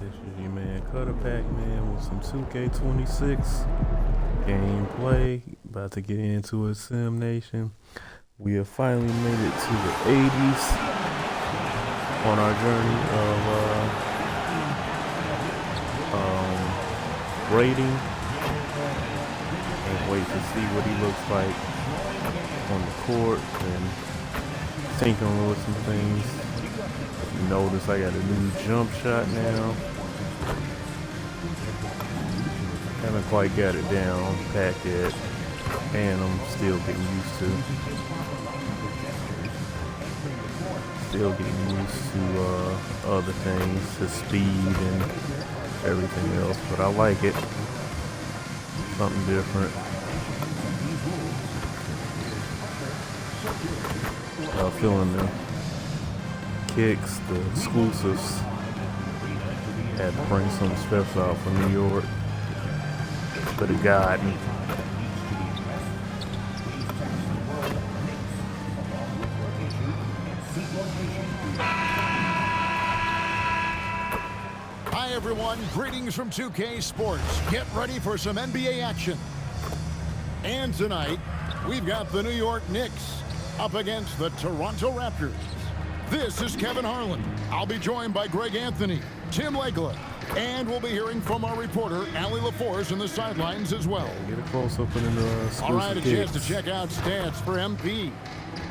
This is your man Cuttapacman with some 2K26 gameplay. About to get into a Sim Nation. We have finally made it to the 80s on our journey of rating. Can't wait to see what he looks like on the court and tinkering with some things. You notice I got a new jump shot now. Haven't quite got it down pat yet, and I'm still getting used to other things, the speed and everything else. But I like it. Something different. Feeling the kicks, the exclusives. Had to bring some special out from New York. Could have gotten. Hi everyone, greetings from 2K Sports. Get ready for some NBA action. And tonight, we've got the New York Knicks up against the Toronto Raptors. This is Kevin Harlan. I'll be joined by Greg Anthony, Tim Legler, and we'll be hearing from our reporter, Allie LaForce, in the sidelines as well. Get a close-up in the All right, a chance to check out stats for MP.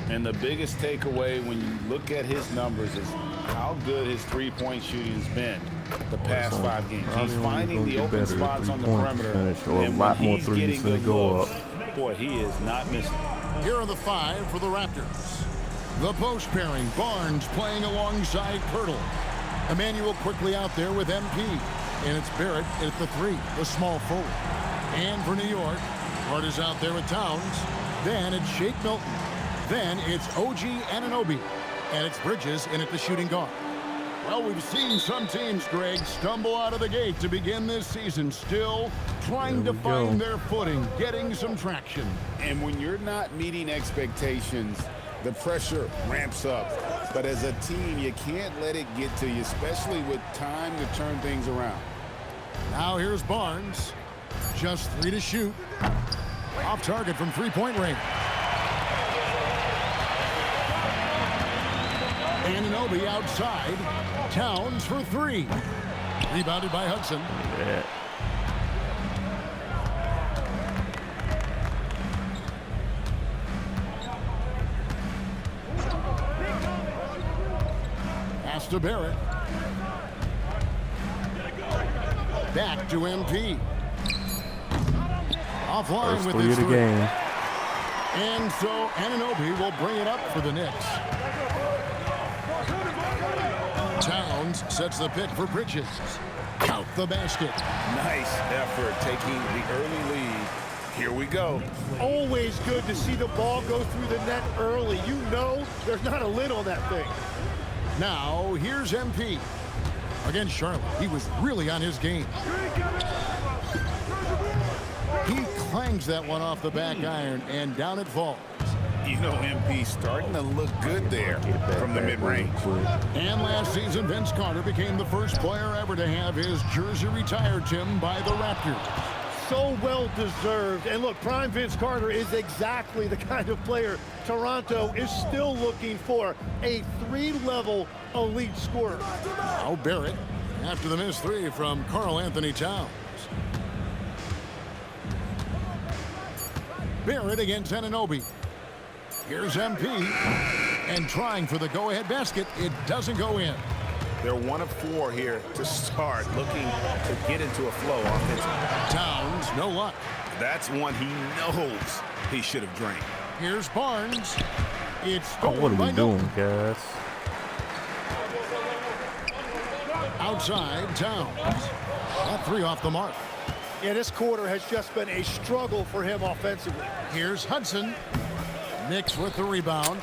And the biggest takeaway when you look at his numbers is how good his three-point shooting's been the past 5 games. He's finding the open spots on the perimeter, or a lot more threes to go up. Boy, he is not missing. Here are the 5 for the Raptors. The post pairing, Barnes playing alongside Pirtle. Emmanuel quickly out there with MP. And it's Barrett at the 3, the small forward. And for New York, Hart is out there with Towns. Then it's Shake Milton. Then it's OG Anunoby. And it's Bridges in at the shooting guard. Well, we've seen some teams, Greg, stumble out of the gate to begin this season, still trying to find their footing, getting some traction. And when you're not meeting expectations, the pressure ramps up. But as a team, you can't let it get to you, especially with time to turn things around. Now here's Barnes. Just 3 to shoot. Off target from three-point range. Anunoby outside. Towns for 3. Rebounded by Hudson. Yeah. Pass to Barrett. Back to MP. Offline with his 3. And so Anunoby will bring it up for the Knicks. Towns sets the pick for Bridges. Count the basket. Nice effort taking the early lead. Here we go. Always good to see the ball go through the net early. You know there's not a lid on that thing. Now, here's MP. Against Charlotte, he was really on his game. He clangs that one off the back iron, and down it falls. You know, MP starting to look good there from the mid-range. And last season, Vince Carter became the first player ever to have his jersey retired, Tim, by the Raptors. So well deserved. And look, prime Vince Carter is exactly the kind of player Toronto is still looking for. A 3-level elite scorer. Now Barrett after the missed 3 from Karl Anthony Towns. Barrett against Anunoby. Here's MP, and trying for the go-ahead basket. It doesn't go in. They're 1 of 4 here to start, looking to get into a flow offensively. Towns, no luck. That's one he knows he should have drained. Here's Barnes. It's what are we doing, guys? Outside, Towns. That 3 off the mark. Yeah, this quarter has just been a struggle for him offensively. Here's Hudson. Knicks with the rebound.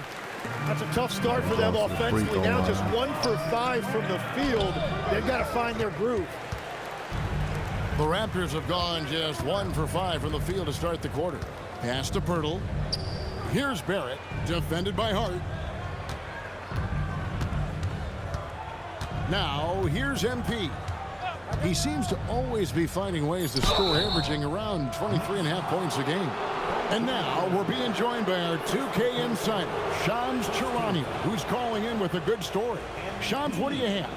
That's a tough start for them offensively. Now just 1 for 5 from the field. They've got to find their groove. The Raptors have gone just 1 for 5 from the field to start the quarter. Pass to Pirtle. Here's Barrett, defended by Hart. Now, here's MP. He seems to always be finding ways to score, averaging around 23.5 points a game. And now we're being joined by our 2K insider, Shams Charania, who's calling in with a good story. Shams, what do you have?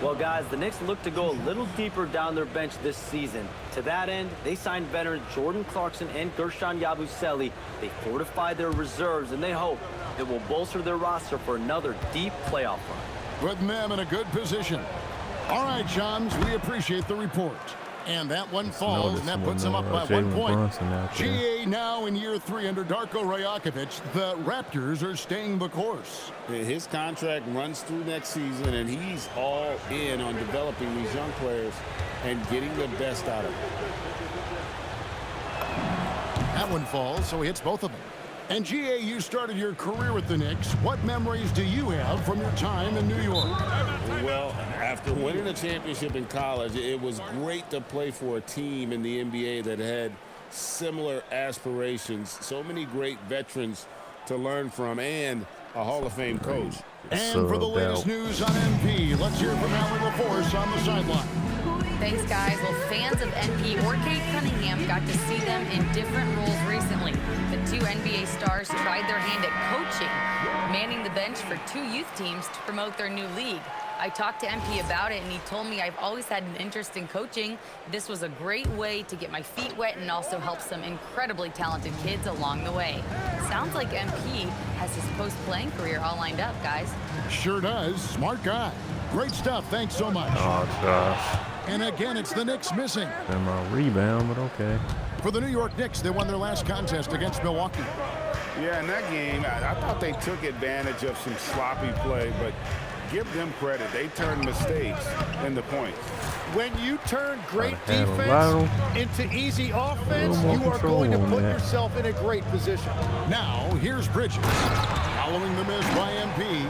Well, guys, the Knicks look to go a little deeper down their bench this season. To that end, they signed veterans Jordan Clarkson and Gershon Yabusele. They fortified their reserves, and they hope it will bolster their roster for another deep playoff run. Putting them in a good position. All right, Shams, we appreciate the report. And that one falls, and that puts them up by 1 point. GA now in year 3 under Darko Rajakovic. The Raptors are staying the course. His contract runs through next season, and he's all in on developing these young players and getting the best out of them. That one falls, so he hits both of them. And GA, you started your career with the Knicks. What memories do you have from your time in New York? Well, after winning a championship in college, it was great to play for a team in the NBA that had similar aspirations. So many great veterans to learn from, and a Hall of Fame coach. And for the latest news on MP, let's hear from Alan LaForce on the sideline. Thanks, guys. Well, fans of NP or Kate Cunningham got to see them in different roles recently. The two NBA stars tried their hand at coaching, manning the bench for 2 youth teams to promote their new league. I talked to MP about it, and he told me I've always had an interest in coaching. This was a great way to get my feet wet and also help some incredibly talented kids along the way. Sounds like MP has his post-playing career all lined up, guys. Sure does. Smart guy. Great stuff. Thanks so much. Oh, gosh. And again, it's the Knicks missing. And my rebound, but okay. For the New York Knicks, they won their last contest against Milwaukee. Yeah, in that game, I thought they took advantage of some sloppy play, but give them credit. They turned mistakes into points. When you turn great defense into easy offense, you are going to put yourself in a great position. Now, here's Bridges. Following the miss by MP.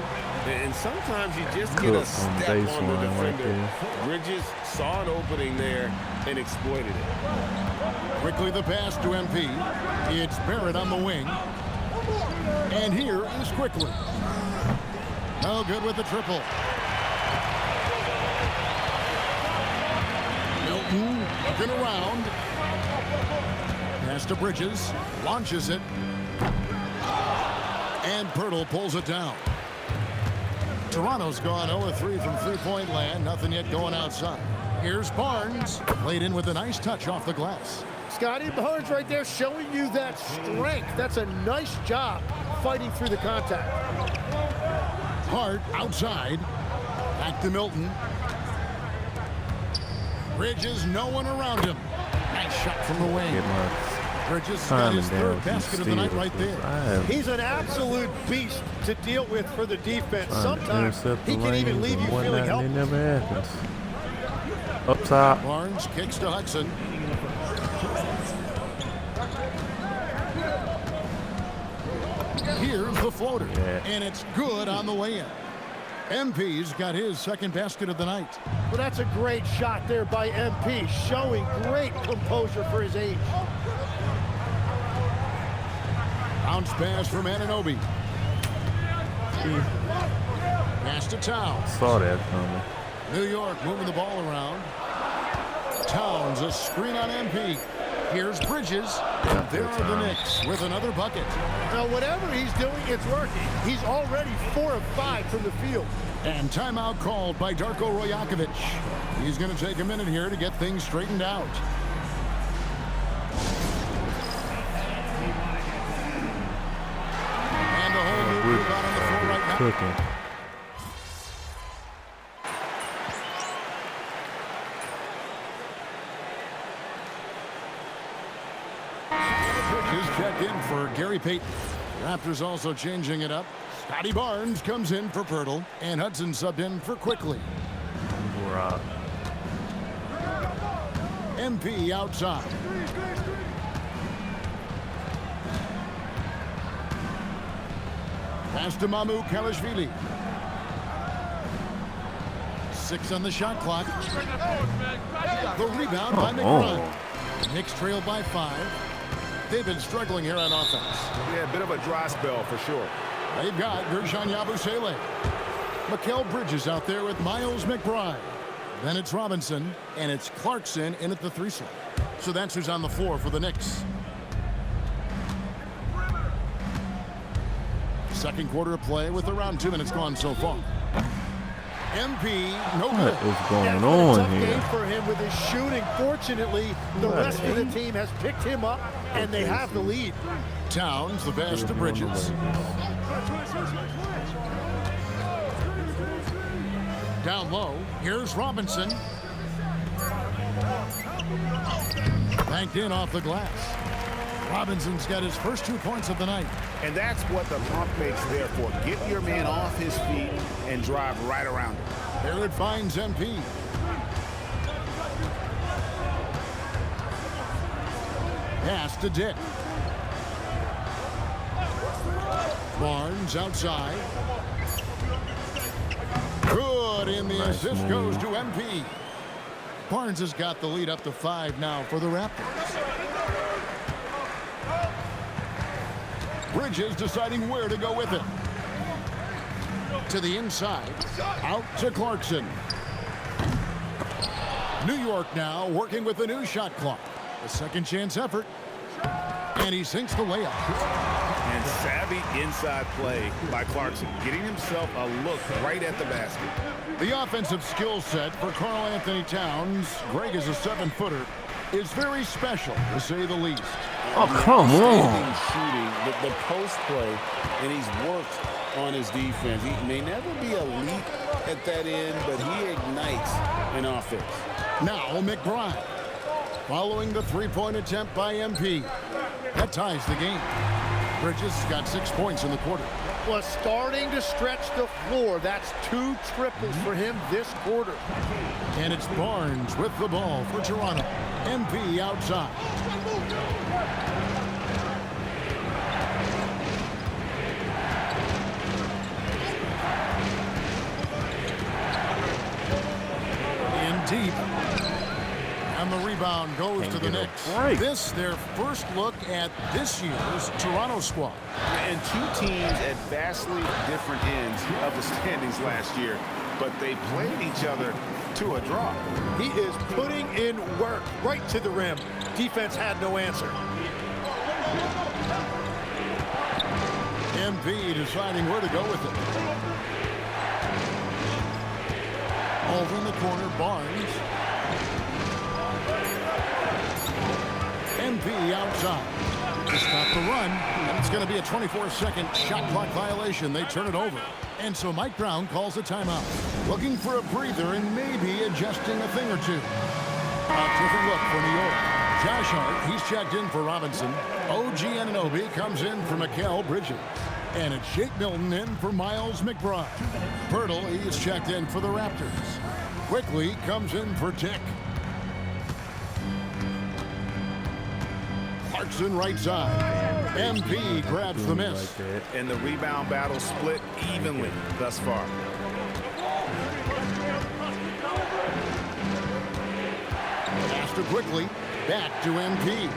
And sometimes you just get a step on the defender. Bridges saw an opening there and exploited it. Quickly the pass to MP. It's Barrett on the wing. And here is Quickly. No good with the triple. Milton looking around. Pass to Bridges. Launches it. And Pirtle pulls it down. Toronto's gone 0-3 from three-point land. Nothing yet going outside. Here's Barnes. Played in with a nice touch off the glass. Scotty Barnes right there showing you that strength. That's a nice job fighting through the contact. Hart outside. Back to Milton. Bridges, no one around him. Nice shot from the wing. Bridges got his third basket of the night right there. He's an absolute beast to deal with for the defense. Sometimes he can even leave you feeling helpless. It never happens. Up top. Barnes kicks to Hudson. Here's the floater. And it's good on the way in. MP's got his second basket of the night. Well, that's a great shot there by MP, showing great composure for his age. Bounce pass from Anunoby. Pass to Towns. Saw that coming. New York moving the ball around. Towns, a screen on MP. Here's Bridges. And there are the Knicks with another bucket. Now, whatever he's doing, it's working. He's already 4 of 5 from the field. And timeout called by Darko Rajakovic. He's going to take a minute here to get things straightened out. And a whole new group out on the floor right now. Cooking. Checked in for Gary Payton. Raptors also changing it up. Scotty Barnes comes in for Pirtle, and Hudson subbed in for Quickly. MP outside. Pass to Mamu Kalashvili. 6 on the shot clock. The rebound by McBride. Knicks trail by 5. They've been struggling here on offense. Yeah, a bit of a dry spell for sure. They've got Gershon Yabusele. Mikal Bridges out there with Miles McBride. Then it's Robinson, and it's Clarkson in at the 3 slot. So that's who's on the floor for the Knicks. Second quarter of play with around 2 minutes gone so far. MP, no good. What is going Tough on game here? for him with his shooting. Fortunately, the rest of the team has picked him up, and they have the lead. Towns, the pass to Bridges. Down low, here's Robinson. Banked in off the glass. Robinson's got his first 2 points of the night. And that's what the pump fake's there for. Get your man off his feet and drive right around him. There it finds MP. Pass to Dick. Barnes outside. Good, and the assist goes to MP. Barnes has got the lead up to 5 now for the Raptors. Bridges deciding where to go with it. To the inside. Out to Clarkson. New York now working with the new shot clock. A second chance effort. And he sinks the layup. And savvy inside play by Clarkson, getting himself a look right at the basket. The offensive skill set for Karl Anthony Towns, Greg is a 7-footer, is very special, to say the least. Oh, come on. Shooting the post play, and he's worked on his defense. He may never be elite at that end, but he ignites an offense. Now McBride, following the 3-point attempt by MP. That ties the game. Bridges got 6 points in the quarter. Was starting to stretch the floor. That's 2 triples for him this quarter. And it's Barnes with the ball for Toronto. MP outside. In deep. And the rebound goes to the Knicks. This, their first look at this year's Toronto squad. And 2 teams at vastly different ends of the standings last year, but they played each other to a draw. He is putting in work right to the rim. Defense had no answer. MP deciding where to go with it. Over in the corner, Barnes. MP outside to stop the run, and it's going to be a 24-second shot clock violation. They turn it over, and so Mike Brown calls a timeout, looking for a breather and maybe adjusting a thing or two. A different look for New York. Josh Hart, he's checked in for Robinson. OG Anunoby comes in for Mikal Bridges, and it's Shake Milton in for Miles McBride. Pirtle, he is checked in for the Raptors. Quickly comes in for Tick. Clarkson right side. MP grabs the miss. And the rebound battle split evenly thus far. Pass to quickly. Back to MP.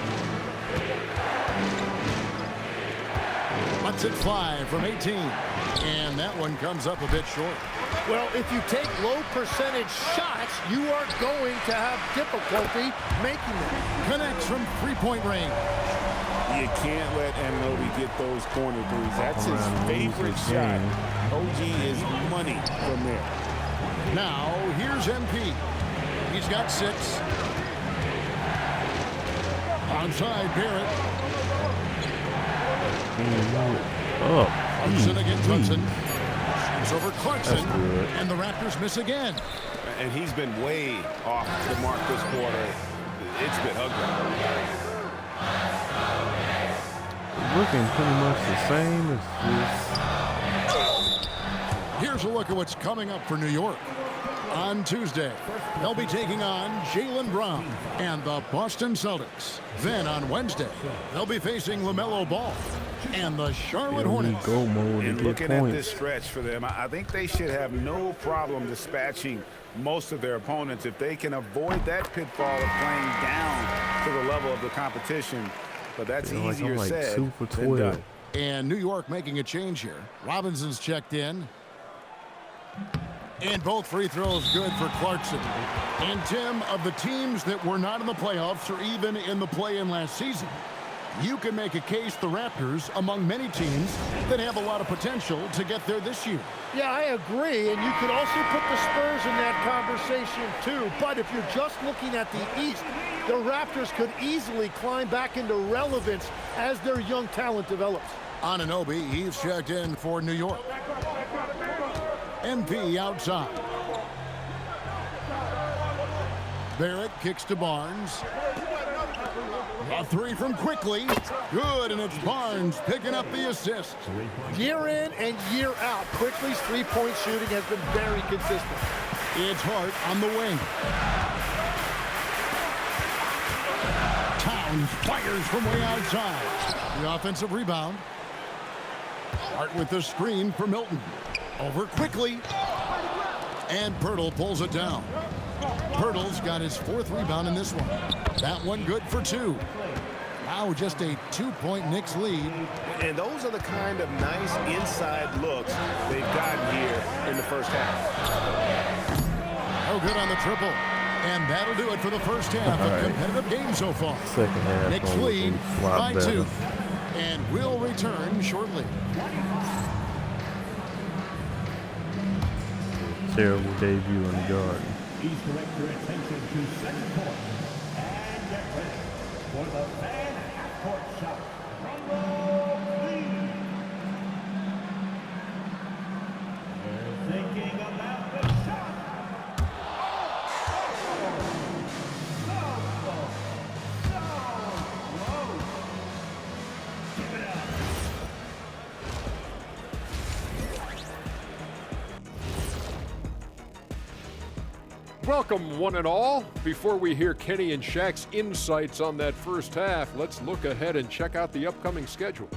Lets it fly from 18. And that one comes up a bit short. Well, if you take low percentage shots, you are going to have difficulty making them. Connects from 3-point range. You can't let Anunoby get those corner threes. That's his favorite shot. OG is money from there. Now, here's MP. He's got 6. Onside, Barrett. Hudson against Hudson. Shoots over Clarkson. And the Raptors miss again. And he's been way off the mark this quarter. It's been ugly. Looking pretty much the same as this. Here's a look at what's coming up for New York. On Tuesday, they'll be taking on Jaylen Brown and the Boston Celtics. Then on Wednesday, they'll be facing LaMelo Ball and the Charlotte Hornets. Go mode And to looking get at points. this stretch for them, I think they should have no problem dispatching most of their opponents if they can avoid that pitfall of playing down to the level of the competition. But that's easier like said 2 for than 12. done. And New York making a change here. Robinson's checked in. And both free throws good for Clarkson. And Tim, of the teams that were not in the playoffs or even in the play-in last season, you can make a case the Raptors among many teams that have a lot of potential to get there this year. Yeah, I agree, and you could also put the Spurs in that conversation too. But if you're just looking at the East, the Raptors could easily climb back into relevance as their young talent develops. Anunoby, he's checked in for New York. MP outside. Barrett kicks to Barnes. A three from Quickly. Good, and it's Barnes picking up the assist. Year in and year out, Quickly's three-point shooting has been very consistent. It's Hart on the wing. Towns fires from way outside. The offensive rebound. Hart with the screen for Milton. Over Quickly. And Pirtle pulls it down. Pirtle's got his fourth rebound in this one. That one good for two. Now just a 2-point Knicks lead. And those are the kind of nice inside looks they've gotten here in the first half. No good on the triple. And that'll do it for the first half of competitive game so far. Second half. Knicks lead by better. 2. And we'll return shortly. Terrible debut in the Garden. Please direct your attention to center court and get ready for the fan half-court shot. They're thinking about the shot. Give it up. Welcome, one and all. Before we hear Kenny and Shaq's insights on that first half, let's look ahead and check out the upcoming schedule.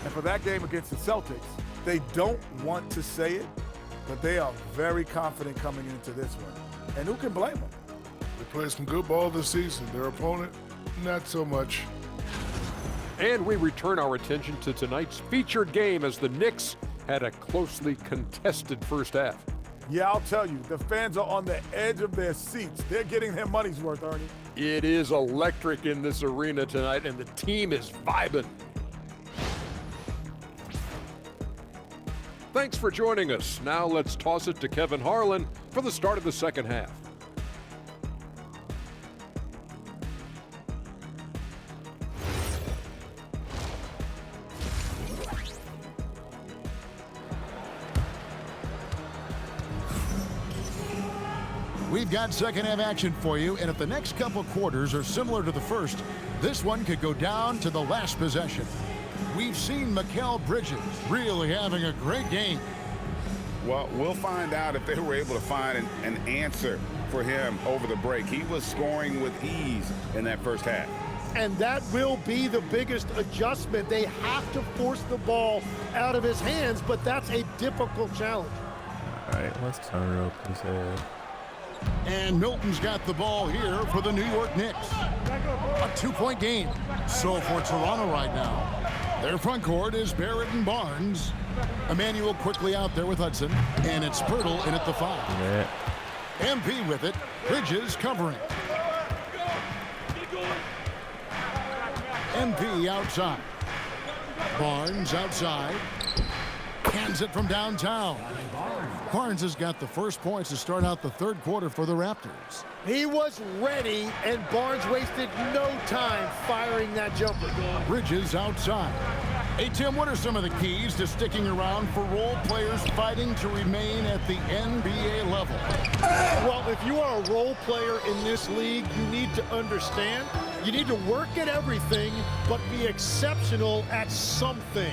And for that game against the Celtics, they don't want to say it, but they are very confident coming into this one. And who can blame them? They played some good ball this season. Their opponent, not so much. And we return our attention to tonight's featured game as the Knicks had a closely contested first half. Yeah, I'll tell you, the fans are on the edge of their seats. They're getting their money's worth, Ernie. It is electric in this arena tonight, and the team is vibing. Thanks for joining us. Now let's toss it to Kevin Harlan for the start of the second half. We've got second half action for you, and if the next couple quarters are similar to the first, this one could go down to the last possession. We've seen Mikal Bridges really having a great game. Well, we'll find out if they were able to find an answer for him over the break. He was scoring with ease in that first half. And that will be the biggest adjustment. They have to force the ball out of his hands, but that's a difficult challenge. All right, let's turn up his head. And Milton's got the ball here for the New York Knicks. A 2-point game. So for Toronto right now, their front court is Barrett and Barnes. Emmanuel quickly out there with Hudson. And it's Pirtle in at the 5. Yeah. MP with it. Bridges covering. MP outside. Barnes outside. Hands it from downtown. Barnes has got the first points to start out the third quarter for the Raptors. He was ready, and Barnes wasted no time firing that jumper. Bridges outside. Hey, Tim, what are some of the keys to sticking around for role players fighting to remain at the NBA level? Well, if you are a role player in this league, you need to understand. You need to work at everything, but be exceptional at something.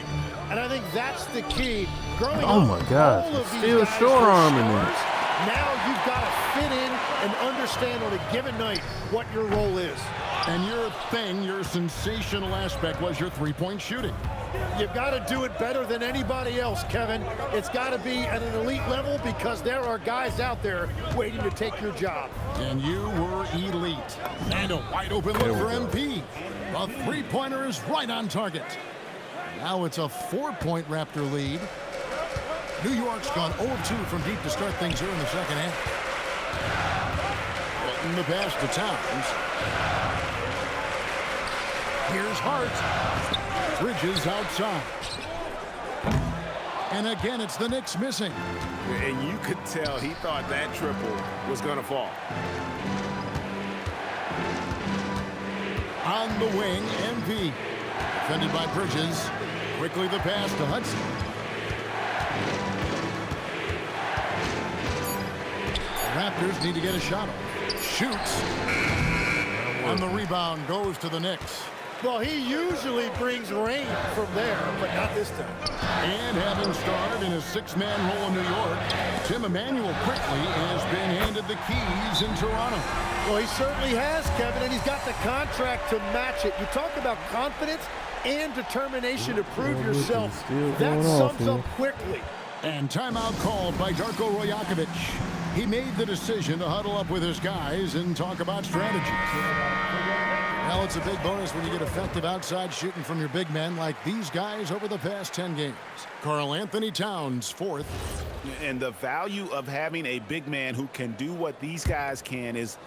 And I think that's the key. Growing Oh up, my God, all of these still guys short were arming stars. it. Now you've got to fit in and understand on a given night what your role is. And your sensational aspect was your three-point shooting. You've got to do it better than anybody else, Kevin. It's got to be at an elite level because there are guys out there waiting to take your job. And you were elite. And a wide open look for MP. A three-pointer is right on target. Now it's a 4-point Raptor lead. New York's gone 0-2 from deep to start things here in the second half. In the pass to Towns. Here's Hart. Bridges outside. And again, it's the Knicks missing. And you could tell he thought that triple was going to fall. On the wing, MP. Defended by Bridges. Quickly the pass to Hudson. Raptors need to get a shot off. Shoots. And the rebound goes to the Knicks. Well, he usually brings rain from there, but not this time. And having starred in a six-man role in New York, Tim Emanuel quickly has been handed the keys in Toronto. Well, he certainly has, Kevin, and he's got the contract to match it. You talk about confidence and determination to prove yourself. That sums up quickly. And timeout called by Darko Rajakovic. He made the decision to huddle up with his guys and talk about strategy. Well, it's a big bonus when you get effective outside shooting from your big men like these guys over the past 10 games. Karl Anthony Towns, fourth. And the value of having a big man who can do what these guys can is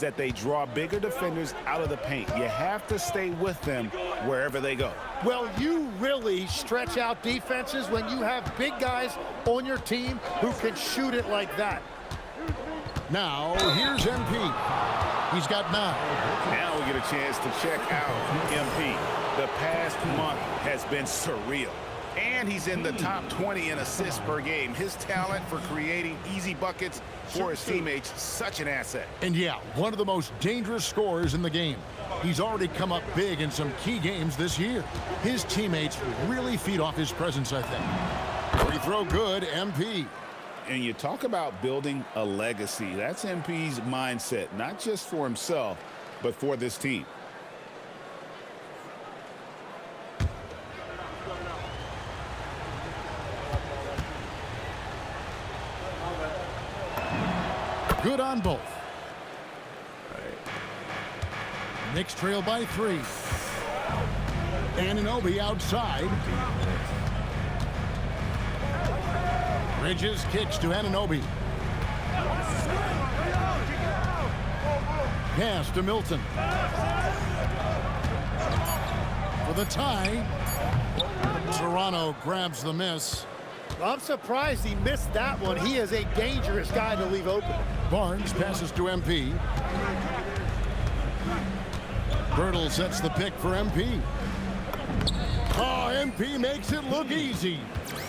that they draw bigger defenders out of the paint. You have to stay with them wherever they go. Well, you really stretch out defenses when you have big guys on your team who can shoot it like that. Now, here's MP. He's got 9. Now we get a chance to check out MP. The past month has been surreal. And he's in the top 20 in assists per game. His talent for creating easy buckets for his teammates, such an asset. And yeah, one of the most dangerous scorers in the game. He's already come up big in some key games this year. His teammates really feed off his presence, I think. Free throw good, MP. And you talk about building a legacy. That's MP's mindset, not just for himself, but for this team. Good on both. Knicks trail by 3. Anunoby outside. Bridges kicks to Anunoby. Pass to Milton. For the tie. Toronto grabs the miss. I'm surprised he missed that one. He is a dangerous guy to leave open. Barnes passes to MP. Birtle sets the pick for MP. Oh, MP makes it look easy.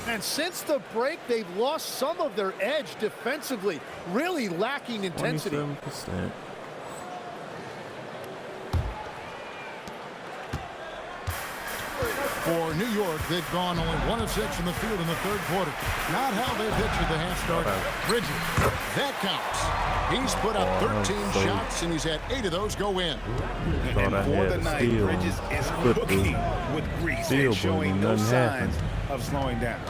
And since the break, they've lost some of their edge defensively, really lacking intensity. 27%. For New York, they've gone only 1 of 6 from the field in the third quarter. Not how they pictured the half start. Bridges, that counts. He's put up 13 shots, and he's had 8 of those go in. And for the night, Bridges is cooking with grease and showing no signs of slowing down.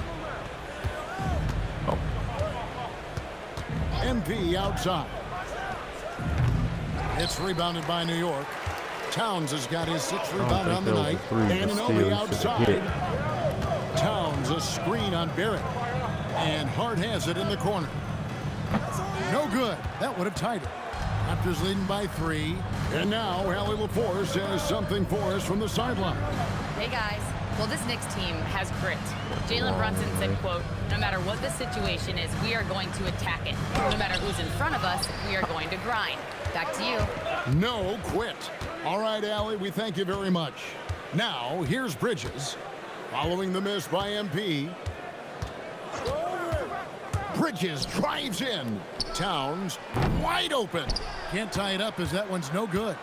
MP outside. It's rebounded by New York. Towns has got his 6th rebound on the night. Anunoby outside. Towns a screen on Barrett. And Hart has it in the corner. No good. That would have tied it. Raptors leading by 3. And now Allie LaForce has something for us from the sideline. Hey guys. Well, this Knicks team has grit. Jalen Brunson said, quote, no matter what the situation is, we are going to attack it. No matter who's in front of us, we are going to grind. Back to you. No quit. All right, Allie, we thank you very much. Now, here's Bridges. Following the miss by MP. Bridges drives in. Towns wide open. Can't tie it up as that one's no good.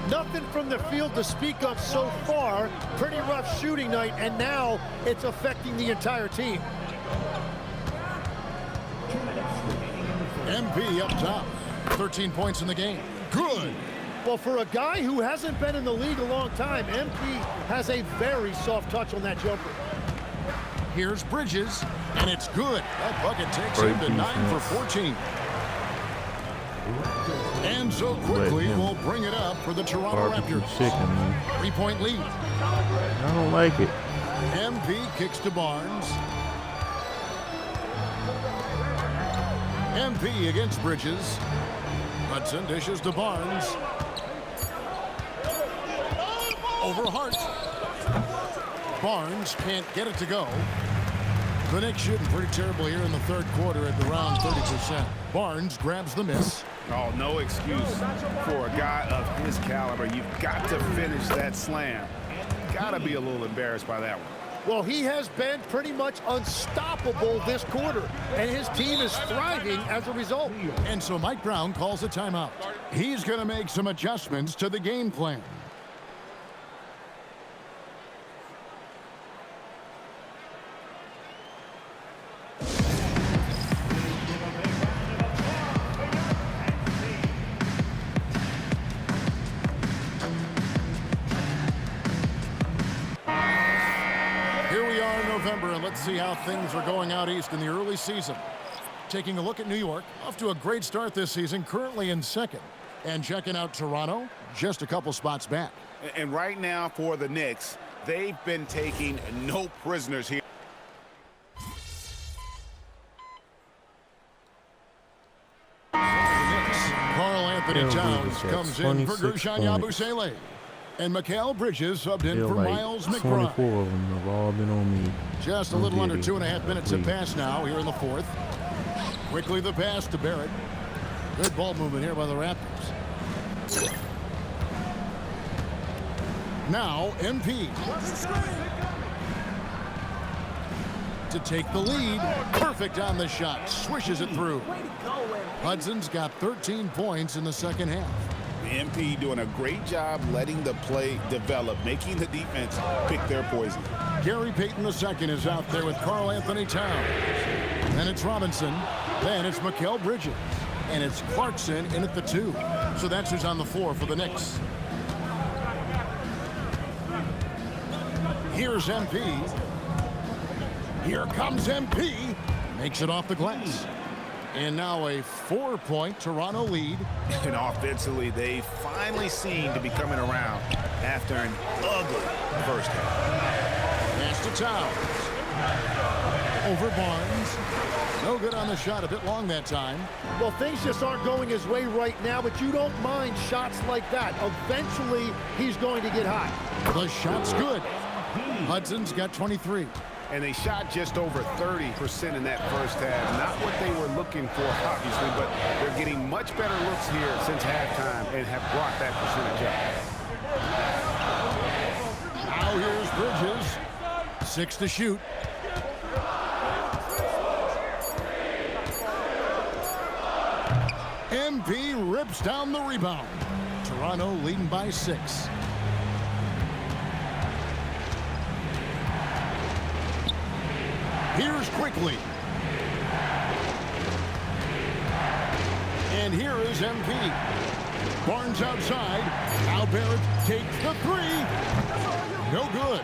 Nothing from the field to speak of so far. Pretty rough shooting night, and now it's affecting the entire team. MP up top. 13 points in the game. Good. Well, for a guy who hasn't been in the league a long time, MP has a very soft touch on that jumper. Here's Bridges, and it's good. That bucket takes him to 9 for 14. And so quickly, we'll bring it up for the Toronto Raptors. 3-point lead. I don't like it. MP kicks to Barnes. MP against Bridges. Hudson dishes to Barnes. Over Hart. Barnes can't get it to go. The Knicks shooting pretty terrible here in the third quarter at around 30%. Barnes grabs the miss. Oh, no excuse for a guy of his caliber. You've got to finish that slam. Got to be a little embarrassed by that one. Well, he has been pretty much unstoppable this quarter, and his team is thriving as a result. And so Mike Brown calls a timeout. He's going to make some adjustments to the game plan. November, and let's see how things are going out east in the early season. Taking a look at New York, off to a great start this season, currently in second. And checking out Toronto, just a couple spots back. And right now for the Knicks, they've been taking no prisoners here. Karl Anthony Towns comes in for Gershon Yabusele. And Mikal Bridges subbed in for Miles McBride. 24 of them have all been on me. Just a little under 2.5 minutes have passed now here in the fourth. Quickly the pass to Barrett. Good ball movement here by the Raptors. Now MP. To take the lead. Perfect on the shot. Swishes it through. Hudson's got 13 points in the second half. MP doing a great job letting the play develop, making the defense pick their poison. Gary Payton II is out there with Karl Anthony Towns. Then it's Robinson. Then it's Mikal Bridges. And it's Clarkson in at the 2. So that's who's on the floor for the Knicks. Here's MP. Here comes MP. Makes it off the glass. And now a 4-point Toronto lead. And offensively, they finally seem to be coming around after an ugly first half. Pass to Towns. Over Barnes. No good on the shot, a bit long that time. Well, things just aren't going his way right now, but you don't mind shots like that. Eventually, he's going to get hot. The shot's good. Hudson's got 23. And they shot just over 30% in that first half. Not what they were looking for, obviously, but they're getting much better looks here since halftime and have brought that percentage up. Now here's Bridges. 6 to shoot. MP rips down the rebound. Toronto leading by 6. Here's Quickly. And here is MP. Barnes outside. Now Barrett takes the 3. No good.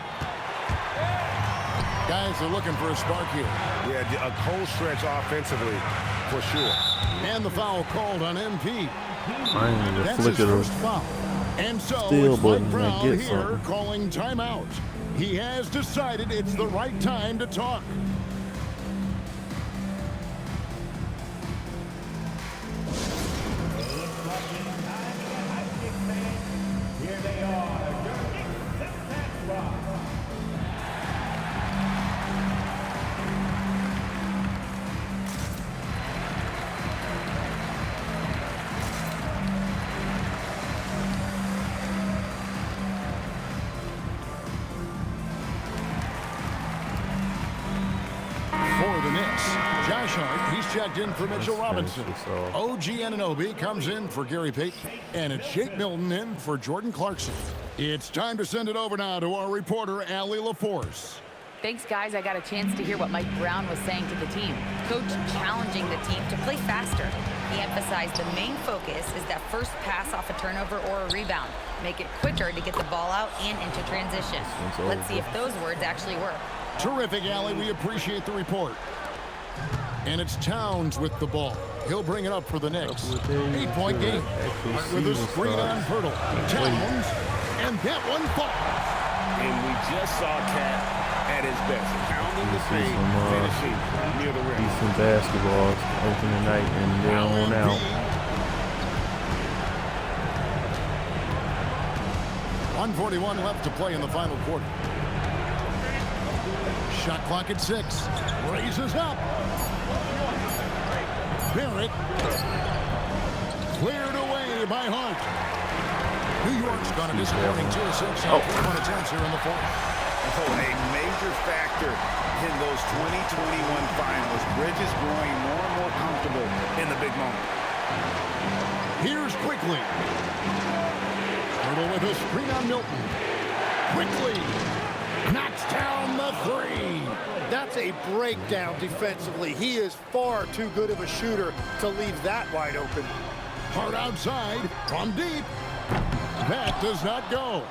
Guys are looking for a spark here. Yeah, a cold stretch offensively, for sure. And the foul called on MP. That's his first foul. And so it's Mike Brown here calling timeout. He has decided it's the right time to talk. He's checked in for Mitchell Robinson. OG Anunoby comes in for Gary Payton. And it's Jake Milton in for Jordan Clarkson. It's time to send it over now to our reporter, Allie LaForce. Thanks, guys. I got a chance to hear what Mike Brown was saying to the team. Coach challenging the team to play faster. He emphasized the main focus is that first pass off a turnover or a rebound. Make it quicker to get the ball out and into transition. Let's see if those words actually work. Terrific, Allie. We appreciate the report. And it's Towns with the ball. He'll bring it up for the Knicks. 8-point game. With a screen on Pirtle. Towns. And that one falls. And we just saw Cat at his best. Pounding the See paint, some, finishing near the rim. decent basketball opening night, and then on out. 1:41 left to play in the final quarter. Shot clock at 6. Raises up. Barrett. Cleared away by Hart. New York's got a disappointing 2 of 6 on 3-1 attempts here in the fourth. Oh, a major factor in those 2021 finals. Bridges growing more and more comfortable in the big moment. Here's Quickly. Turtle with a screen on Milton. Quickly knocks down the 3. That's a breakdown defensively. He is far too good of a shooter to leave that wide open. Hard outside from deep. That does not go.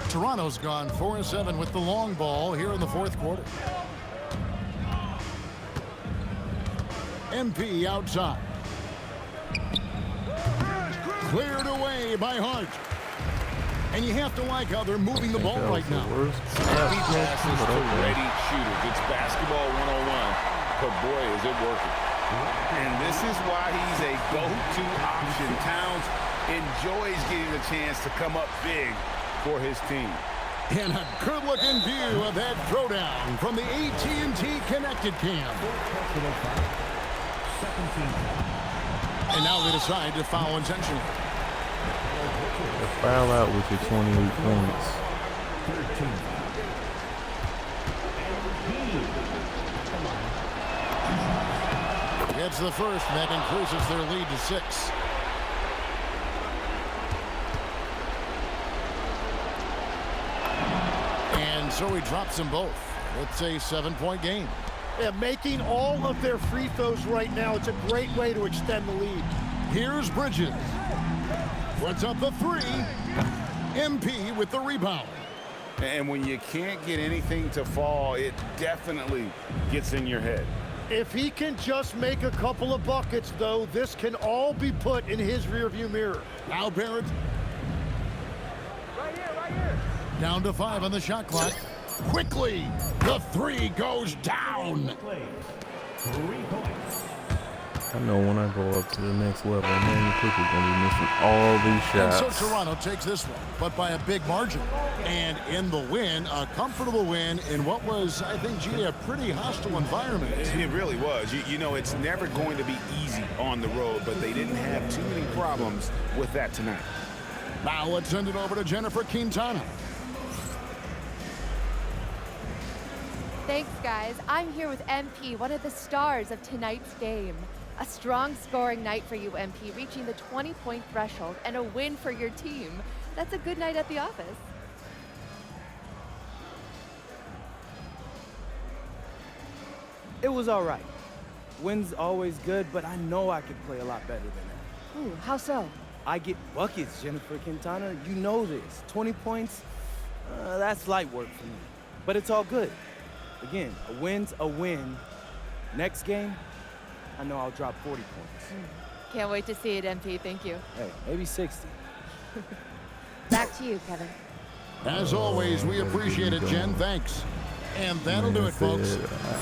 Toronto's gone 4 of 7 with the long ball here in the fourth quarter. MP outside. Cleared away by Hart. And you have to like how they're moving the ball right now. Happy passes to ready shooters. It's basketball 101, but boy, is it working. And this is why he's a go-to option. Towns enjoys getting the chance to come up big for his team. And a good-looking view of that throwdown from the AT&T Connected Cam. And now they decide to foul intentionally. Foul out with your 28 points. It's the first, and that increases their lead to 6. And so he drops them both. It's a 7-point game. Yeah, making all of their free throws right now, it's a great way to extend the lead. Here's Bridges. Puts up the 3. MP with the rebound. And when you can't get anything to fall, it definitely gets in your head. If he can just make a couple of buckets, though, this can all be put in his rearview mirror. Now Barrett. Right here. Down to 5 on the shot clock. Quickly, the 3 goes down. 3 points. I know when I go up to the next level, man, Quickly gonna be missing all these shots. And so Toronto takes this one, but by a big margin. And in the win, a comfortable win in what was, I think, G, a pretty hostile environment. It really was. You know, it's never going to be easy on the road, but they didn't have too many problems with that tonight. Now let's send it over to Jennifer Quintana. Thanks, guys. I'm here with MP, one of the stars of tonight's game. A strong scoring night for you, MP, reaching the 20-point threshold and a win for your team. That's a good night at the office. It was all right. Wins always good, but I know I could play a lot better than that. Ooh, how so? I get buckets, Jennifer Quintana. You know this. 20 points, that's light work for me. But it's all good. Again, a win's a win. Next game, I know I'll drop 40 points. Can't wait to see it, MP. Thank you. Hey, maybe 60. Back to you, Kevin. As always, we appreciate it, Jen. Thanks. And that'll do it, folks.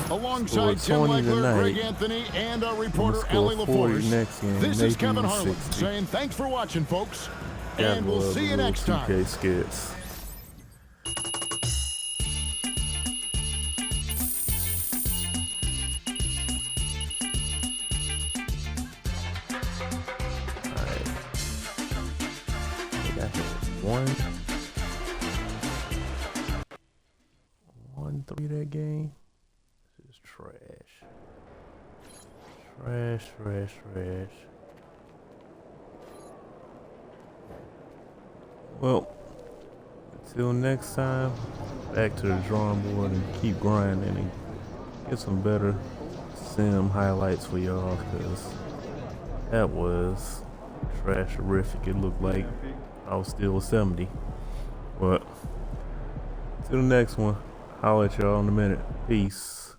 Alongside Tim Legler, Greg Anthony, and our reporter, Allie LaForce, this is Kevin Harlan saying thanks for watching, folks. And we'll see you next time. 2K skits. One 3 that game. This is trash. Trash. Well, until next time, back to the drawing board and keep grinding and get some better sim highlights for y'all, because that was trash-horrific. It looked like I was still 70. But till the next one, holla at y'all in a minute. Peace.